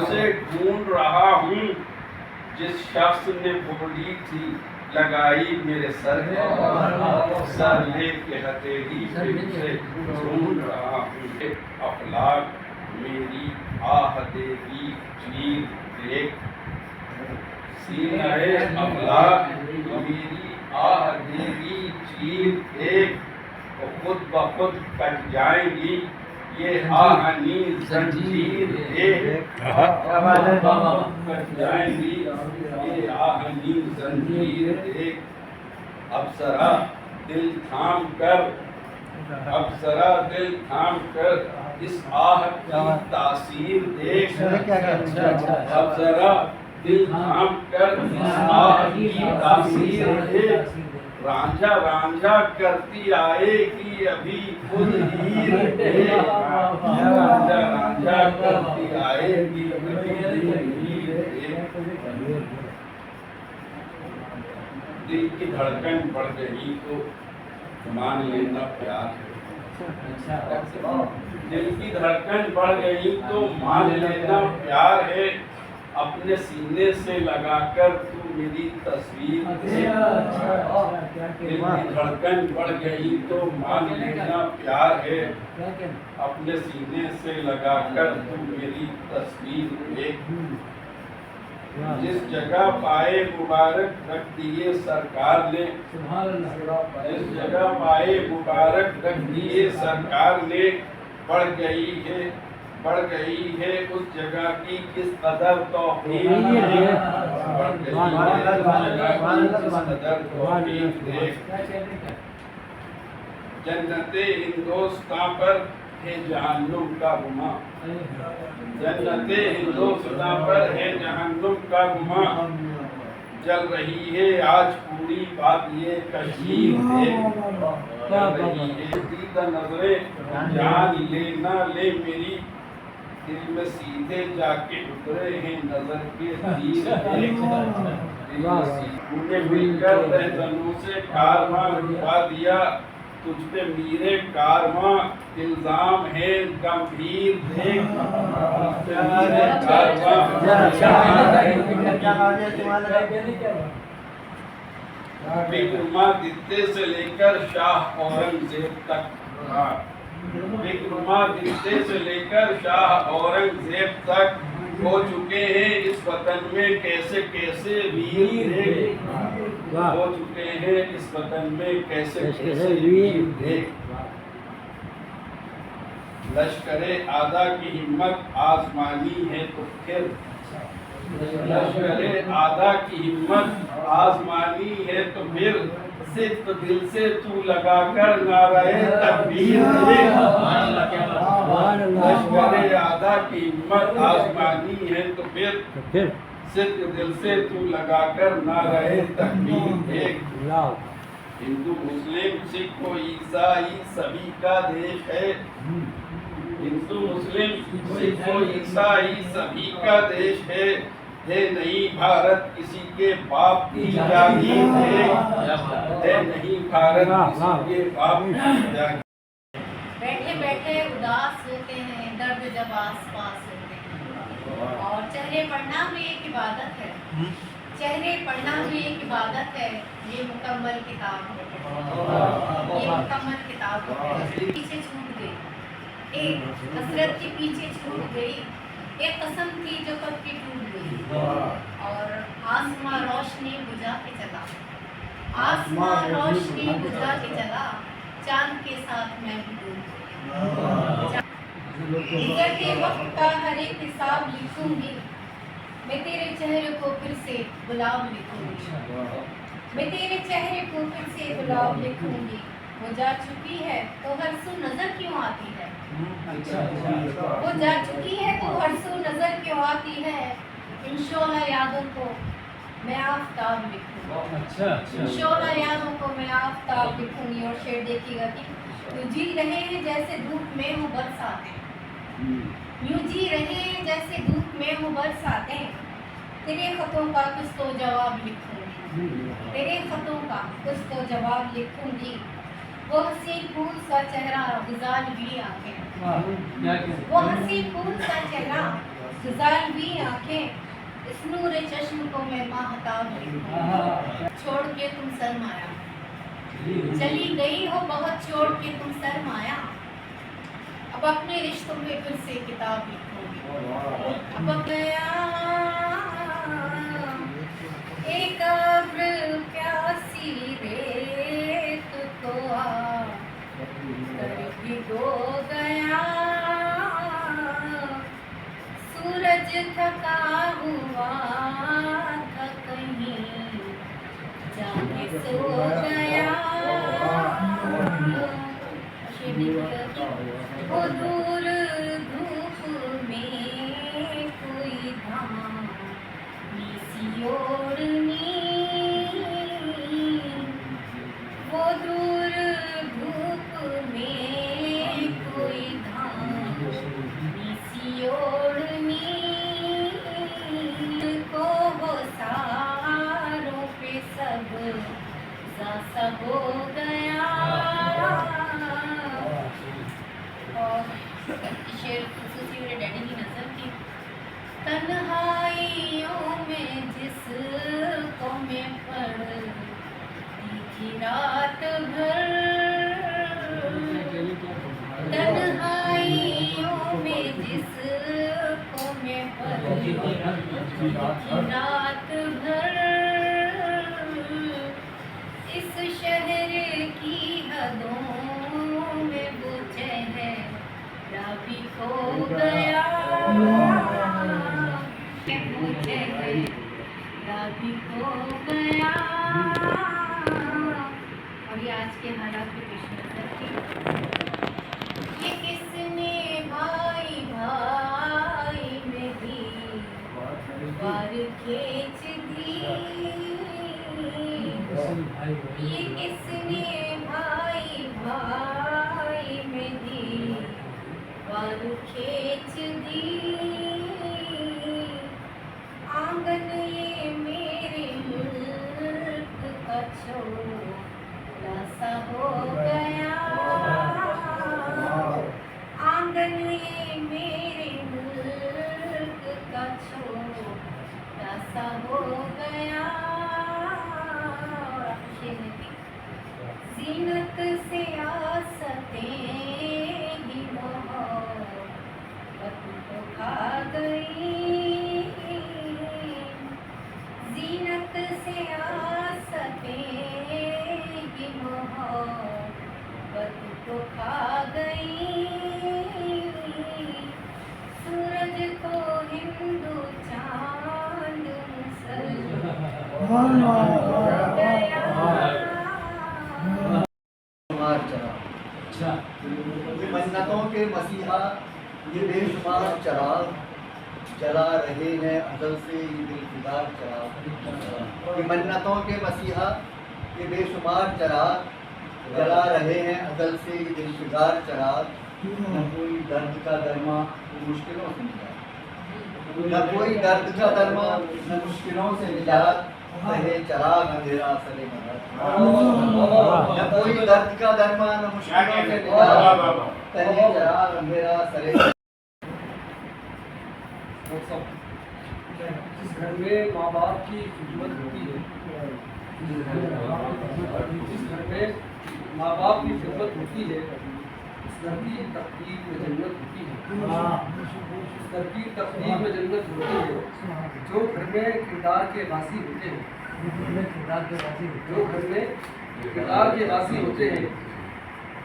سے ڈھونڈ رہا ہوں جس شخص نے بولی تھی لگائی میرے سر سر لے کے ہتھیلی سے ڈھونڈ رہا ہوں اخلاق میری آہ دیگی چیر دیکھ سینہ اخلاق میری آہ دیگی چیر دیکھ خود بخود کٹ جائیں گی یہ آہنی زنجیر کٹ جائیں گی یہ آہنی زنجیر اب ذرا دل تھام کر اس آہ کی تاثیر دیکھ اب ذرا دل تھام کر اس آہ کی تاثیر دیکھ رانجھا رانجھا کرتی آئے گی ابھی خود ہیر رانجھا رانجھا کرتی آئے گی ابھی خود ہیر دل کی دھڑکن بڑھ گئی تو مان لینا پیار ہے دل کی دھڑکن بڑھ گئی تو مان لینا پیار ہے اپنے سینے سے لگا کر تو میری تصویر دل کی دھڑکن بڑھ گئی تو مان لینا پیار ہے اپنے سینے سے لگا کر تو میری تصویر دیکھ جس جگہ پائے مبارک رکھ دیے سرکار نے جس جگہ پائے مبارک رکھ دیے سرکار نے بڑھ گئی ہے اس جگہ کی کس قدر توفیق جنت ہندوستان پر ہے جہنم کا گماں جنت ہندوستان پر ہے جہنم کا گماں جل رہی ہے آج پوری بات یہ کشمیر ہے جل رہی ہے دیدہ نظریں جان لے نہ لے میری دل میں سیدھے جا کے اترے ہیں نظر کے تیر انہیں مل کر رہزنوں سے کارواں رکھوا دیا تجھ پہ میرے کارواں الزام ہے گمبھیر دیکھ وکرمادتیہ سے لے کر شاہ اورنگزیب تک وکرمادتیہ سے لے کر شاہ اورنگزیب تک ہو چکے ہیں اس وطن میں کیسے کیسے ویر ہو چکے ہیں اس وطن میں کیسے کیسے ویر لشکر آدھا کی ہمت آزمانی ہے تو پھر لشکر آدھا کی ہمت آزمانی ہے تو پھر صدق دل سے تو لگا کر نعرہ تکبیر لشکر آدھا کی ہمت آزمانی ہے تو پھر صدق دل سے تو لگا کر نعرہ تکبیر دیکھ ہندو مسلم سکھ و عیسائی سبھی کا دیش ہے ہندو مسلم سکھ و عیسائی سبھی کا دیش ہے نہیں بھارت کسی کے باپ کی جاگیر ہے نہیں بھارت کسی کے باپ کی جاگیر بیٹھے بیٹھے اداس ہوتے ہیں درد جب آس پاس ہوتے ہیں اور چہرے پڑھنا بھی ایک عبادت ہے چہرے پڑھنا بھی ایک عبادت ہے یہ مکمل کتاب ہے یہ مکمل کتاب ہے پیچھے چھوٹ گئی ایک حسرت کے پیچھے چھوٹ گئی ایک قسم تھی جو کب کی ٹوٹ گئی اور آسماں روشنی بجھا کے چلا آسماں روشنی بجھا کے چلا چاند کے ساتھ میں بھی ڈوب گئی گزرتے وقت کا ہر ایک حساب لکھوں گی میں تیرے چہرے کو پھر سے گلاب لکھوں گی میں تیرے چہرے کو پھر سے گلاب لکھوں گی وہ جا چکی ہے تو ہر سو نظر کیوں آتی ہے وہ جا چکی ہے تو ہر سو نظر کیوں آتی ہے ان شعلہ یادوں کو میں آفتاب لکھوں گی ان شعلہ یادوں کو میں آفتاب لکھوں گی اور شعر دیکھیے گا کہ تو جی رہے ہیں جیسے دھوپ میں ہوں برساتے یوں جی رہے ہیں جیسے دھوپ میں ہوں برساتے تیرے خطوں کا کچھ تو جواب لکھوں گی تیرے خطوں کا کچھ تو جواب لکھوں گی وہ حسین پھول سا چہرہ غزالوی آنکھیں، وہ حسین پھول سا چہرہ غزالوی آنکھیں، اس نور چشم کو میں ماہتاب لکھوں، چھوڑ کے تم سرمایا، چلی گئی ہو بہت چھوڑ کے تم سرمایا، اب اپنے رشتوں میں پھر سے کتاب لکھوں گی، اب گیا ایک ابر پیاسی ریت کو آ کر بھگو گیا، سورج تھکا ہوا تھا کہیں جا کے سو گیا، وہ دور دھوپ میں کوئی دھامی سی اوڑھنی، وہ دور دھوپ میں کوئی دھامی سی اوڑھنی، کو وہ ساروں پہ سب سا ہو گیا، اور شعر خصوصی میرے ڈیڈی کی نظر کی، تنہائیوں میں جس کو میں پڑھتی تھی رات بھر، تنہائیوں میں جس کو میں پڑھتی تھی رات بھر، اس شہر کی حدوں میں وہ چہرہ بھی کھو گیا، وہ چہرہ بھی کھو گیا، اور یہ آج کے حالات کے پیش نظر کی، یہ کس نے بھائی بھائی میں دیوار کھینچ دی، یہ کس نے بھائی بھائی میں دیوار کھینچ دی، آنگن یہ میرے ملک کا چھوٹا سا ہو گیا، آنگن یہ میرے ملک کا چھوٹا سا ہو گیا، زینت سیاستیں ہی محبت کو کھا گئی، زینت سیاستیں ہی محبت کو کھا گئی، سورج تو ہندو چاند مسلمان ہو گیا، یہ منتوں کے مسیحا یہ بے شمار چراغ جلا رہے ہیں ازل سے یہ دلفگار چراغ، یہ منتوں کے مسیحا یہ بے شمار چراغ جلا رہے ہیں ازل سے یہ دلفگار چراغ، نہ کوئی درد کا درما مشکلوں سے نجات، نہ کوئی درد کا درما نہ مشکلوں سے نجات، رہے چراغ اندھیرا سرے مدد، نہ کوئی درد کا درما نہ مشکلوں سے نجات، رہے چراغ اندھیرا سرے مدد۔ جس گھر میں ماں باپ کی خدمت ہوتی ہے، جس گھر میں ماں باپ کی خدمت ہوتی ہے، اس گھر کی تقدیر میں جنت ہوتی ہے، اس گھر کی تقدیر میں جنت ہوتی ہے، جو گھر میں کردار کے باسی ہوتے ہیں، جو گھر میں کردار کے باسی ہوتے ہیں،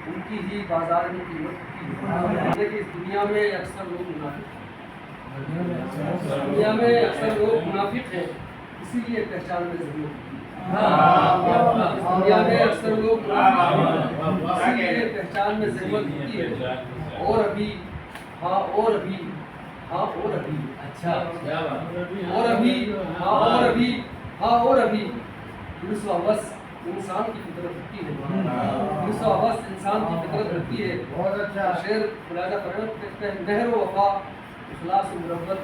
ان کی ہی بازار میں قیمت ہوتی ہے، لیکن اس دنیا میں اکثر لوگ منافق ہیں، دنیا میں اکثر لوگ منافق ہیں، اسی لیے پہچان میں ضرورت ہوتی ہے، دنیا میں اکثر لوگ منافق ہیں، اسی لیے پہچان میں ضرورت ہوتی ہے، اور ابھی ہاں اور ابھی ہاں اور ابھی اچھا اور ابھی ہاں اور ابھی ہاں اور ابھی حرص و ہوس انسان کی فطرت ہوتی ہے، حرص و ہوس انسان کی فطرت ہوتی ہے، بہت اچھا شعر خلاصہ فرمت کہتے ہیں، مہر و وفا اخلاص و مربت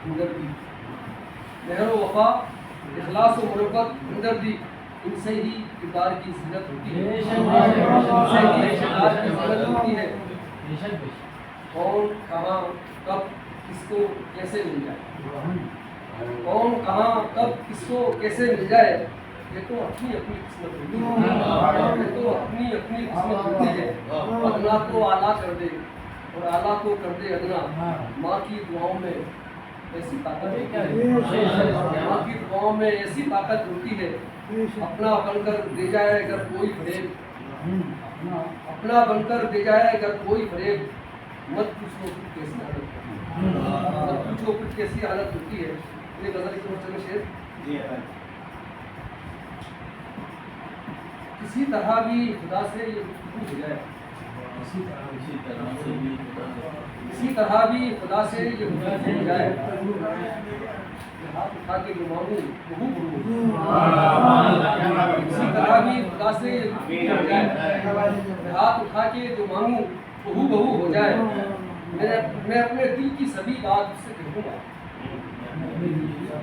ہمدردی، مہر و وفا اخلاص و مربت ہمدردی، ان سے ہی کردار کی زینت ہوتی ہے، ان سے ہی کردار کی زینت ہوتی ہے۔ کون کہاں کب کس کو کیسے مل جائے، کون کہاں کب کس کو کیسے مل جائے، یہ تو اپنی اپنی قسمت ہوتی ہے، یہ تو اپنی اپنی قسمت ہوتی ہے۔ ادنا کو اعلیٰ کر دے اور اعلیٰ کو کر دے ادنا، ماں کی دعاؤں میں ایسی طاقت ہوتی ہے، ماں کی دعاؤں میں ایسی طاقت ہوتی ہے۔ اپنا بن کر دے جائے اگر کوئی فریب، اپنا بن کر دے جائے اگر کوئی فریب، مت پوچھو پھر کیسی حالت ہوتی ہے، مت پوچھو پھر کیسی حالت ہوتی ہے۔ یہ غزل کی طرف چلے شعر، کسی طرح بھی خدا سے یہ گفتگو ہو جائے، کسی طرح بھی خدا سے یہ گفتگو ہو جائے، ہاتھ اٹھا کے جو مانگوں بہو بہو، کسی طرح بھی خدا سے یہ گفتگو ہو جائے، ہاتھ اٹھا کے جو مانگوں بہو بہو ہو جائے، میں اپنے دل کی سبھی بات اس سے کہہ دوں گا،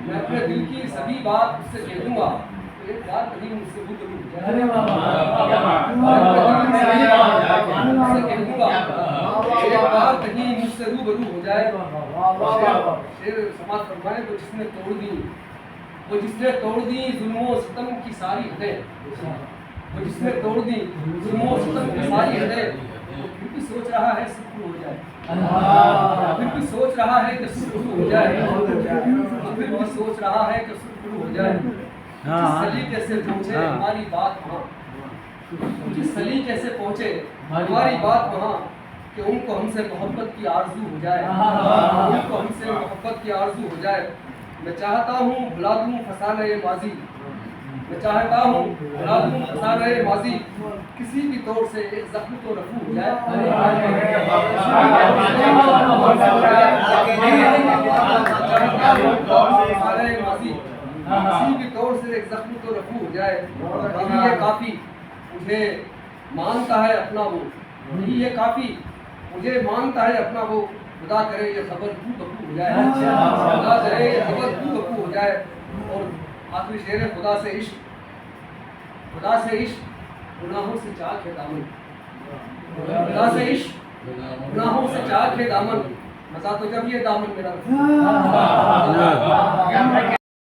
میں اپنے دل کی سبھی بات اس سے کہہ دوں گا، ایک بار کہیں مجھ سے روبرو ہو جائے، ایک بار کہیں مجھ سے روبرو ہو جائے۔ شعر سماعت فرمائے، وہ جس نے توڑ دی، وہ جس نے توڑ دی ظلم و ستم کی ساری حدیں، وہ جس نے توڑ دی ظلم و ستم کی ساری حدیں، وہ پھر بھی سوچ رہا ہے سب شروع ہو جائے، پھر بھی سوچ رہا ہے کہ سب شروع ہو جائے، پھر بھی سوچ رہا ہے کہ سب شروع ہو جائے۔ جس سلیقے سے پہنچے ہماری بات وہاں، جس سلیقے سے پہنچے ہماری بات وہاں، کہ ان کو ہم سے محبت کی آرزو ہو جائے، ان کو ہم سے محبت کی آرزو ہو جائے۔ میں چاہتا ہوں بھلا دوں فسانہ ماضی، میں چاہتا ہوں بھلا دوں فسانہ ماضی، کسی بھی طور سے ایک زخم تو رفو ہو جائے، کسی بھی طور سے ایک زخم تو رفو ہو جائے۔ یہ کافی مجھے مانتا ہے اپنا وہ، یہ کافی مجھے مانتا ہے اپنا وہ، خدا کرے یہ خبر تو بکو ہو جائے، خدا کرے یہ خبر تو بکو ہو جائے۔ اور آخری شعر ہے، خدا سے عشق، خدا سے عشق گناہوں سے چاک ہے دامن، خدا سے عشق گناہوں سے چاک ہے دامن، مزہ تو جب یہ دامن میرا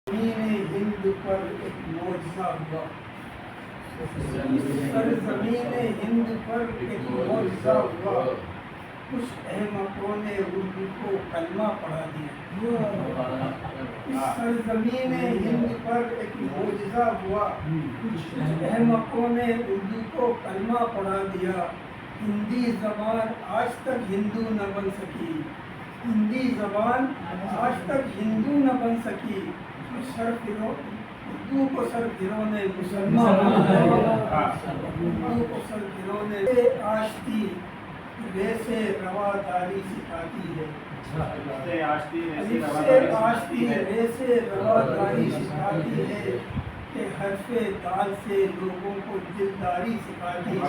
ہند پر ایک معجزہ ہوا، سرزمین ہند پر ایک معجزہ ہوا، کچھ احمقوں نے اردو کو کلمہ پڑھا دیا، اس سرزمین ہند پر ایک معجزہ ہوا، کچھ احمقوں نے اردو کو کلمہ پڑھا دیا، ہندی زبان آج تک ہندو نہ بن سکی، ہندی زبان آج تک ہندو نہ بن سکی، اردو کو سرفروں نے مسلمان بنایا، اردو کو سرفروں نے آشتی ویسے رواداری سکھاتی ہے، آشتی ویسے رواداری سکھاتی ہے، کہ حرف دال سے لوگوں کو دلداری سکھاتی ہے،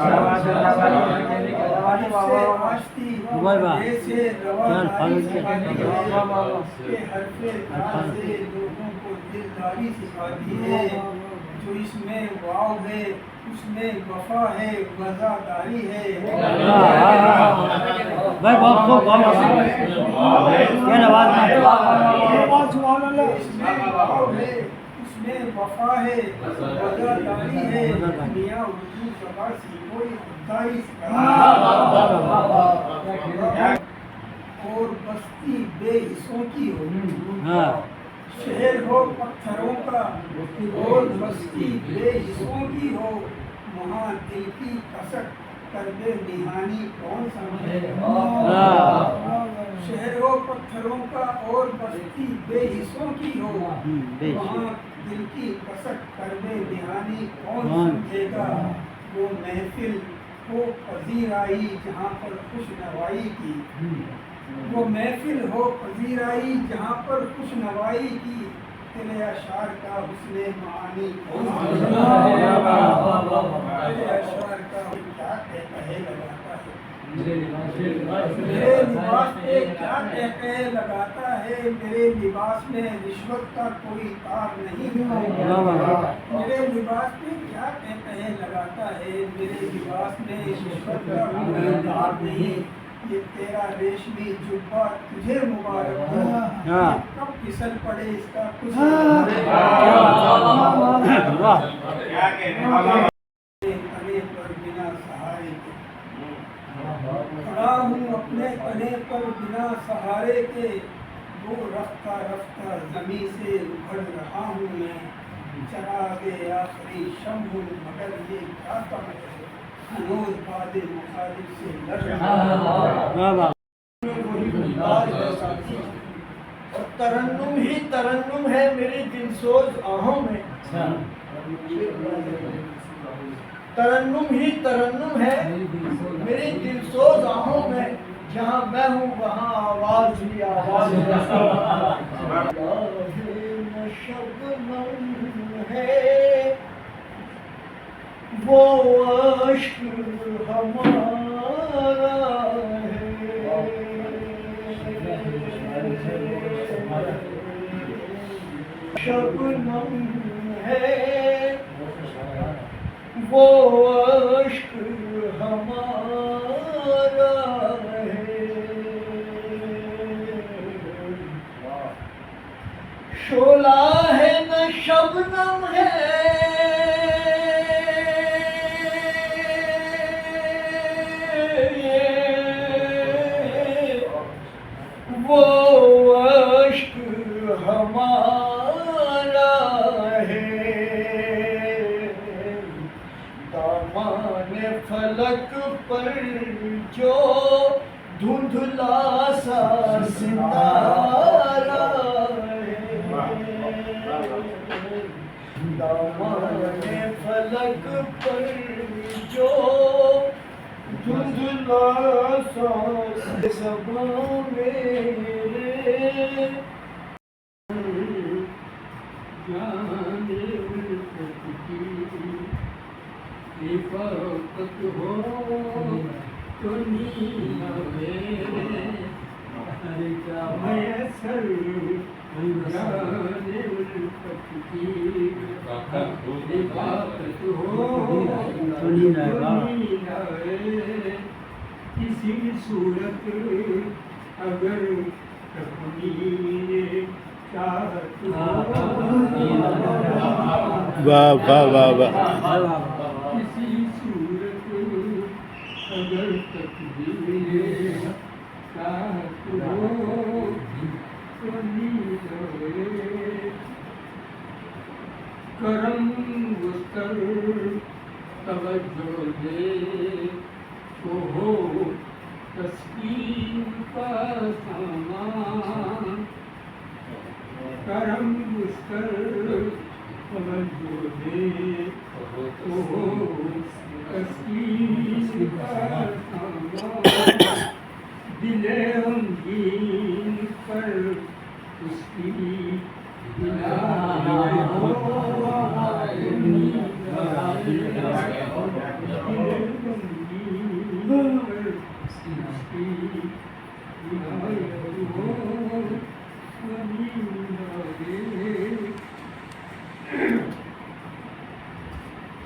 آشتی ویسے رواداری سکھاتی ہے، کہ حرف دال سے لوگوں کو دلداری سکھاتی ہے، جو اس میں واو ہے اس میں وفا ہے وفاداری ہے، اس میں وفا ہے وفاداری ہے، میاں اردو زبان سیکھو یہ خودداری اور بستی بے حصوں کی ہو، شہر ہو پتھروں کا اور بستی بے حصوں کی ہو، وہاں دل کی کسک کربے نہانی کون سمجھے، شہر ہو پتھروں کا اور بستی بے حصوں کی ہو، وہاں دل کی کسک کربے نہانی کون سمجھے گا، وہ محفل ہو پذیرائی جہاں پر خوش نوائی کی، وہ محفل ہو پذیرائی جہاں پر خوش نوائی کی، تیرے اشعار کا حسن معانی کون سمجھے گا، تیرے اشعار کا کیا کہتا ہے لگاتا ہے میرے لباس پہ کیا کہتے لگاتا ہے، میرے لباس میں رشوت کا کوئی تار نہیں ہے، میرے لباس پہ کیا کہتے لگاتا ہے، میرے لباس میں رشوت کا کوئی تار نہیں، یہ تیرا ریشمی جبہ تجھے مبارک ہو، یہ کب پھسل پڑے اس کا کچھ تنے پر بنا سہارے کے کھڑا ہوں اپنے تنے پر بنا سہارے کے، وہ رفتہ رفتہ زمیں سے ابھر رہا ہوں میں، چراغ آخری شمع ہوں مگر یہ کیا کم ہے، ہنوز باد مخالف سے لڑ رہا ہوں۔ اور ترنم ہی ترنم ہے میری دل سوز آہوں میں، ترنم ہی ترنم ہے میری دل سوز آہوں میں، جہاں میں ہوں وہاں آواز ہی آواز شبنم ہے وہ عشق ہمارا شبنم ہے وہ عشق ہمارا ہے، شعلہ ہے نہ شبنم ہے وہ عشق ہمارا ہے، دامان فلک پر جو دھندلا سا ستارہ ہے، دامان فلک پر جو دھندلا سا زباں میرے حفاظت ہو تو ہر کا میسر جان الفت کی حفاظت ہو تو کسی صورت اگر تقدیر چاہت واہ واہ واہ واہ، کسی صورت اگر تقدیر چاہت ہو تو کرم گستر توجہ دے تو ہو تسکین کا سامان، کرم گستر توجہ دے تو ہو تسکین کا سامان، دل غمگین پر اس کی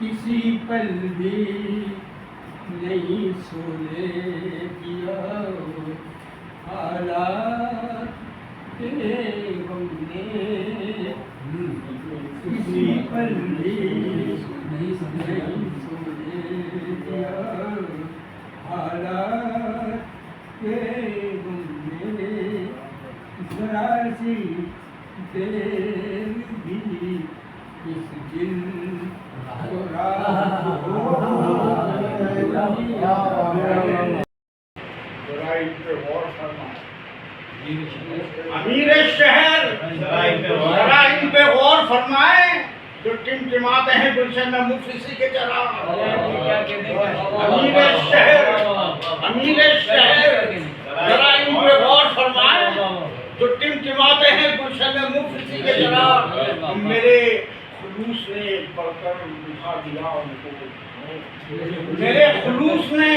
کسی پل بھی نہیں سونے دیا حالات کے غم نے، کسی پل بھی نہیں سونے دیا حالات کے غم نے، ذرا سی دیر بھی اس دل کو راحت ہو۔ امیر شہر ذرا ان پہ غور فرمائیں جو ٹمٹماتے ہیں گلشن میں مفلسی کے چراغ۔ امیر شہر ذرا ان پہ غور فرمائیں جو ٹمٹماتے ہیں گلشن میں مفلسی کے چراغ، میرے خلوص نے بڑھ کر بجھا دیا ان کو، میرے خلوص نے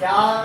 4,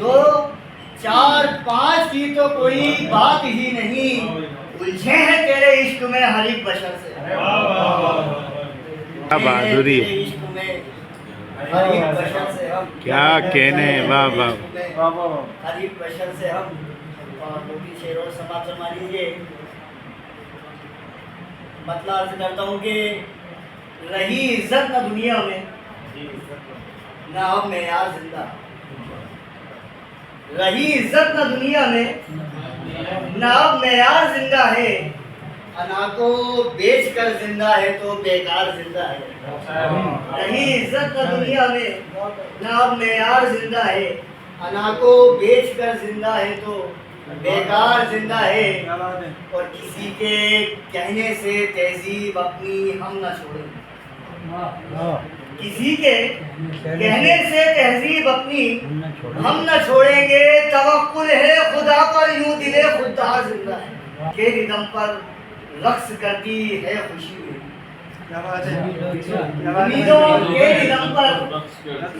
دو چار پانچ کی تو کوئی بات ہی نہیں، الجھے ہیں تیرے عشق میں ہر ایک بشر سے، کیا بہادری تیرے عشق میں ہر ایک بشر سے ہم، کیا کہنے، واہ واہ ہر ایک بشر سے ہم۔ اور موٹی شعر اور سماعت فرما لیجیے۔ مطلب عرض کرتا ہوں کہ رہی عزت نہ دنیا میں، نہ اب معیار زندہ، رہی عزت نہ دنیا میں نہ اب معیار زندہ ہے، انا کو بیچ کر زندہ ہے تو بیکار زندہ ہے، رہی عزت نہ دنیا میں نہ اب معیار زندہ ہے، انا کو بیچ کر زندہ ہے تو بیکار زندہ ہے، اور کسی کے کہنے سے تہذیب اپنی ہم نہ چھوڑیں، کسی کے کہنے سے تہذیب اپنی ہم نہ چھوڑیں گے، توکل ہے خدا پر یوں دل خوددار زندہ ہے، کہ ردم پر رقص کرتی ہے خوشی میری، امیدوں کے ردم پر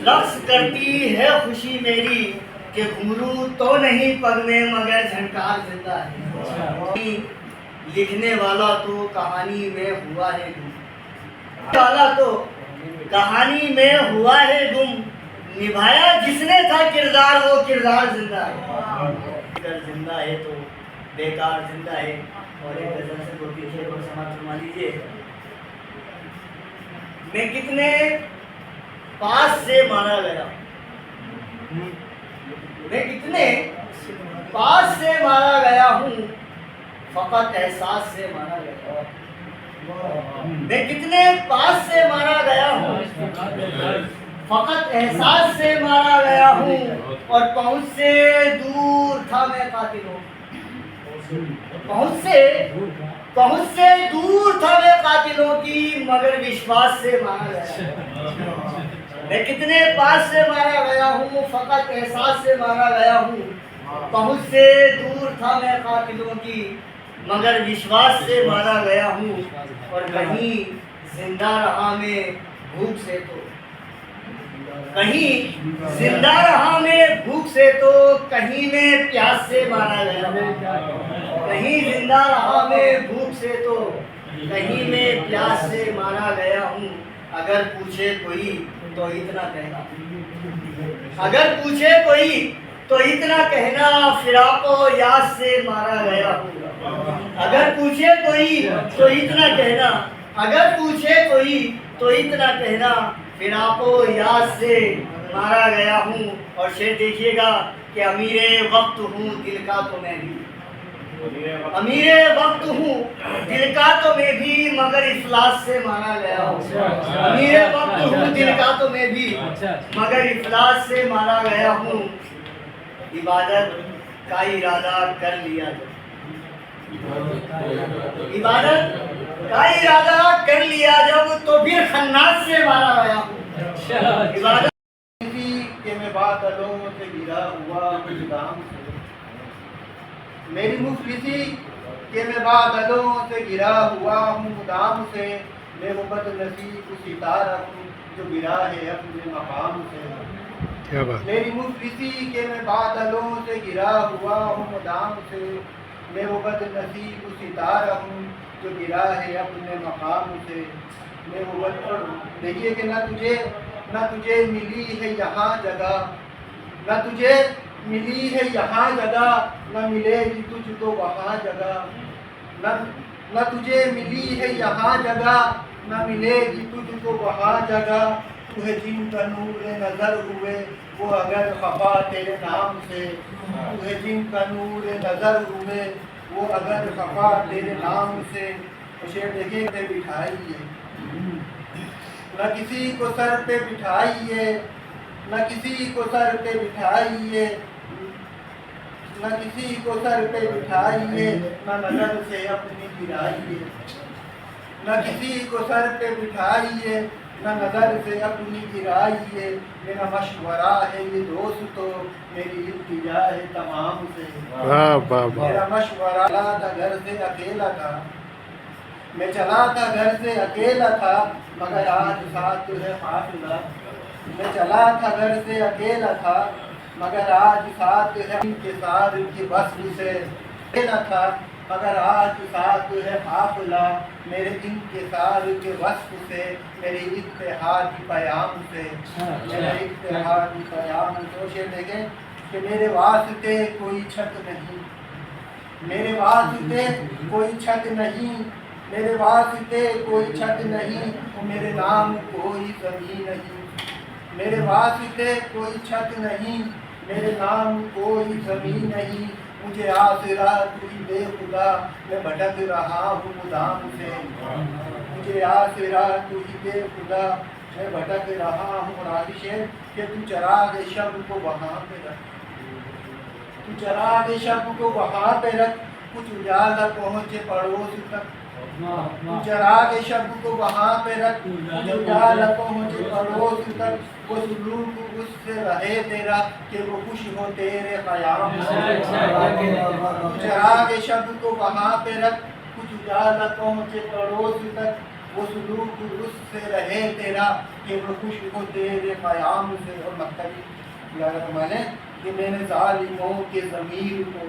رقص کرتی ہے خوشی میری، کہ گھنگرو تو نہیں پگ میں مگر جھنکار زندہ ہے، لکھنے والا تو کہانی میں ہوا ہے گم، والا تو کہانی میں ہوا ہے گم، نبھایا جس نے تھا کردار وہ کردار زندہ ہے، اگر زندہ ہے تو بیکار زندہ ہے۔ اور ایک غزل سے دو تین شعر اور سماعت فرما لیجیے۔ میں کتنے پاس سے مارا گیا، میں کتنے پاس سے مارا گیا ہوں، فقط احساس سے مارا گیا، میں کتنے پاس سے مارا گیا ہوں، فقط احساس سے مارا گیا ہوں، اور پہنچ سے دور تھا میں قاتل ہوں، پہنچ سے دور تھا میں قاتلوں کی، مگر وشواس سے مارا گیا، میں کتنے پاس سے مارا گیا ہوں، فقط احساس سے مارا گیا ہوں، پہنچ سے دور تھا میں قاتلوں کی، مگر وشواس سے مارا گیا ہوں، اور کہیں زندہ رہا میں بھوک سے تو، کہیں زندہ رہا میں بھوک سے تو، کہیں میں پیاس سے مارا گیا ہوں، کہیں زندہ رہا میں بھوک سے تو، کہیں میں پیاس سے مارا گیا ہوں، اگر پوچھے کوئی تو اتنا کہنا، اگر پوچھے کوئی تو اتنا کہنا، فراق و یاس سے مارا گیا ہوں، اگر پوچھے کوئی تو اتنا کہنا، اگر پوچھے کوئی تو اتنا کہنا، فراق و یاس سے مارا گیا ہوں۔ اور شعر دیکھیے گا کہ امیر وقت ہوں دل کا تو میں بھی، امیر وقت ہوں دل کا تو میں بھی، مگر افلاس سے مارا گیا ہوں، امیر وقت ہوں دل کا تو میں بھی، مگر افلاس سے مارا گیا ہوں، عبادت کا ارادہ کر لیا جب، عبادت کا ارادہ کر لیا جب، تو پھر خناس سے مارا گیا ہوں، عبادت کہ میں بادلوں سے گرا ہوا دام سے، میری مفلسی کہ میں بادلوں سے گرا ہوا ہوں دام سے، میں وہ بد نصیب ستارہ ہوں جو گرا ہے اپنے مقام سے، میری مفلسی کہ میں بادلوں سے گرا ہوا ہوں دام سے، میں وہ بد نصیب ستارہ ہوں جو گرا ہے اپنے مقام سے، میں وہ بد، دیکھیے کہ نہ تجھے ملی ہے یہاں جگہ، نہ تجھے ملی ہے یہاں جگہ، نہ ملے گی تجھ کو وہاں جگہ، نہ تجھے ملی ہے یہاں جگہ، نہ ملے گی تجھ کو وہاں جگہ، تو ہے جن کا نور نظر ہوئے وہ اگر خفا تیرے نام سے، تو ہے جن کا نور نظر ہوئے وہ اگر خفا تیرے نام سے۔ شعر دیکھیں کہ بٹھائیے، نہ کسی کو سر پہ بٹھائیے، نہ کسی کو سر پہ بٹھائیے، نہ کسی کو سر پہ بٹھائیے، نہ نظر سے اپنی گرائیے، نہ کسی کو سر پہ بٹھائیے، نہ نظر سے اپنی گرائیے، میرا مشورہ ہے یہ دوستو میری التجا ہے تمام سے، میرا مشورہ تھا گھر سے اکیلا تھا، میں چلا تھا گھر سے اکیلا تھا، مگر آج ساتھ ہے قافلہ، میں چلا تھا گھر سے اکیلا تھا مگر آج ساتھ ہے ان کے ساتھ کی وصف سے اکیلا تھا مگر آج ساتھ ہے حافلہ میرے ان کے ساتھ کے وصف سے میری اتحادی پیام سے میرے اتحادی پیام سوچے دیکھیں کہ میرے واسطے کوئی چھت نہیں میرے واسطے کوئی چھت نہیں میرے واسطے کوئی چھت نہیں میرے نام کوئی زمین نہیں میرے واسطے کوئی چھت نہیں میرے نام کوئی زمین نہیں مجھے آسرا تو ہی بے خدا میں بھٹک رہا ہوں مدام سے مجھے آسرا تو ہی بے خدا میں بھٹک رہا ہوں راوش ہے کہ تو چراغ شب کو وہاں پہ رکھ تو چراغ شب کو وہاں پہ رکھ کچھ اجالا پہنچے پڑوس تک تو چراغ شب کو وہاں پہ رکھ کچھ اجالا پہنچے پڑوس تک وہ سلوک اس سے رہے تیرا کہ وہ خوش ہو تیرے قیام سے تو چراغ شب کو وہاں پہ رکھ کچھ اجالا پہنچے پڑوس تک وہ سلوک اس سے رہے تیرا کہ وہ خوش ہو تیرے قیام سے اور مقتدی مانے کہ میں نے ظالموں کے ضمیر کو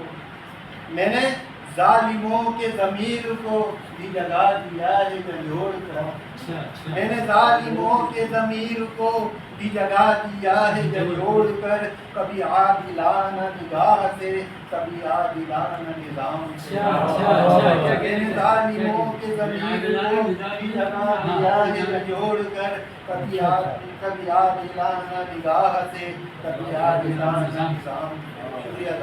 میں نے ظالموں کے ضمیر کو بھی جگا دیا ہے جھنجھوڑ کر میں نے ظالموں کے ضمیر کو بھی جگا دیا ہے جھنجھوڑ کر کبھی عادلانہ نگاہ سے کبھی عادلانہ نظام سے میں نے ظالموں کے ضمیر کو بھی جگا دیا ہے جھنجھوڑ کر کبھی عادلانہ نگاہ سے کبھی عادلانہ نظام سے شکریہ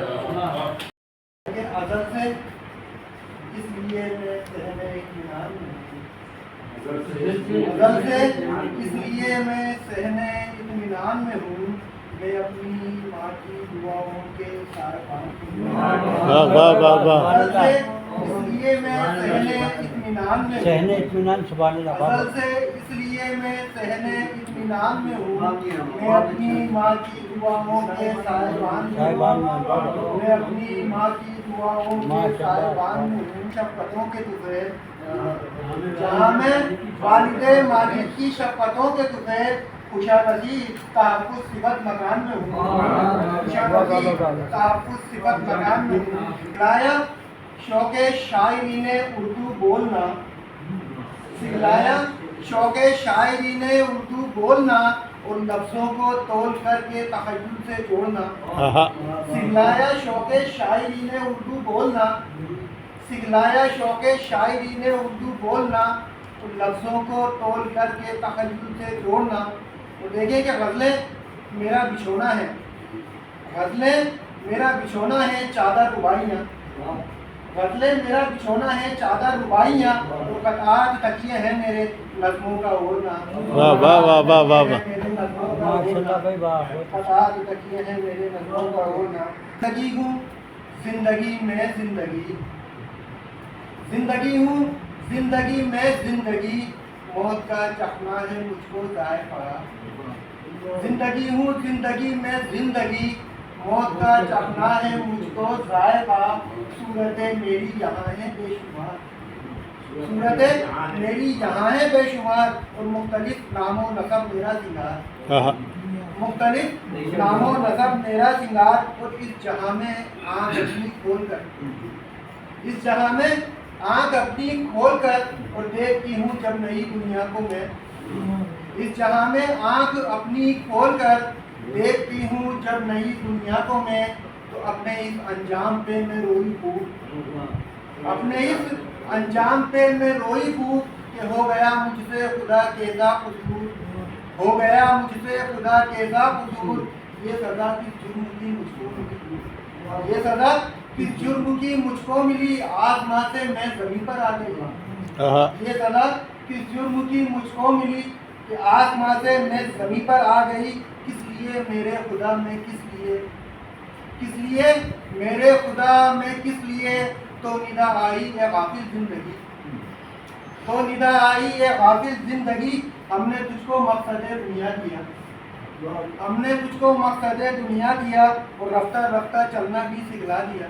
لیکن ازل سے اس لیے میں سہنے اطمینان میں ہوں ازل سے اس لیے میں سہنے اطمینان میں ہوں میں اپنی ماں کی دعاؤں کے سائبان ازل سے اس لیے میں سہنے اطمینان میں سہنے اطمینان سبحان اللہ ازل سے اس لیے میں سہنے اطمینان میں ہوں میں اپنی ماں کی دعاؤں کے سائبان میں ہوں میں اپنی ماں کی دعاؤں کے سائبان میں ہوں شفقتوں کے طفیل جہاں میں والد ماجد کی شفقتوں کے طفیل خوشا نصیب تحفظ صفت مکان میں ہوں خوشا نصیب تحفظ صفت مکان میں ہوں سکھلایا شوق شاعری نے اردو بولنا سکھلایا شوق شاعری نے اردو بولنا اور لفظوں کو تول کر کے تخیل سے جوڑنا سکھلایا شوق شاعری نے اردو بولنا سکھلایا شوق شاعری نے اردو بولنا اور لفظوں کو تول کر کے تخیل سے جوڑنا اور دیکھیں کہ غزلیں میرا بچھونا ہے غزلیں میرا بچھونا ہے چادر ربائیاں غزلیں میرا بچھونا ہے چادر ربائیاں اور قطعات تکیے ہیں میرے نظموں کا اوڑھنا میرے نظموں کا اوڑھنا قطعات تکیے ہیں میرے نظموں کا اوڑھنا زندگی ہوں زندگی میں زندگی زندگی ہوں زندگی میں زندگی موت کا چخنا ہے مجھ کو ذائقہ زندگی ہوں زندگی میں زندگی موت کا چخنا ہے مجھ کو ذائقہ صورتیں میری یہاں ہیں بے شمار صورتیں میری یہاں ہیں بے شمار اور مختلف نام و نسب میرا سنگار مختلف نام و نسب میرا سنگار اور اس جہاں میں آنکھ اپنی کھول کر اس جہاں میں آنکھ اپنی کھول کر اور دیکھتی ہوں جب نئی دنیا کو میں اس جہاں میں آنکھ اپنی کھول کر دیکھتی ہوں جب نئی دنیا کو میں تو اپنے اس انجام پہ میں روئی پھوٹ اپنے اس انجام پہ میں روئی پھوٹ کہ ہو گیا مجھ سے خدا کیسا قصور ہو گیا مجھ سے خدا کیسا قصور یہ سزا کس جرم کی مجھ کو ملی یہ سزا کس جرم کی مجھ کو ملی آسمان سے میں زمین پر آ گئی یہ سزا کس جرم کی مجھ کو ملی کہ آسمان سے میں زمین پر آ گئی کس لیے میرے خدا میں کس لیے میرے خدا میں کس لیے تو ندا آئی اے غافل زندگی تو ندا آئی اے غافل زندگی ہم نے تجھ کو مقصد دنیا دیا ہم نے تجھ کو مقصد دنیا دیا اور رفتہ رفتہ چلنا بھی سکھلا دیا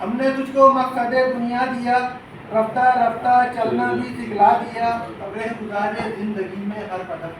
ہم نے تجھ کو مقصد دنیا دیا رفتہ رفتہ چلنا بھی سکھلا دیا رہ گزارے زندگی میں ہر قدم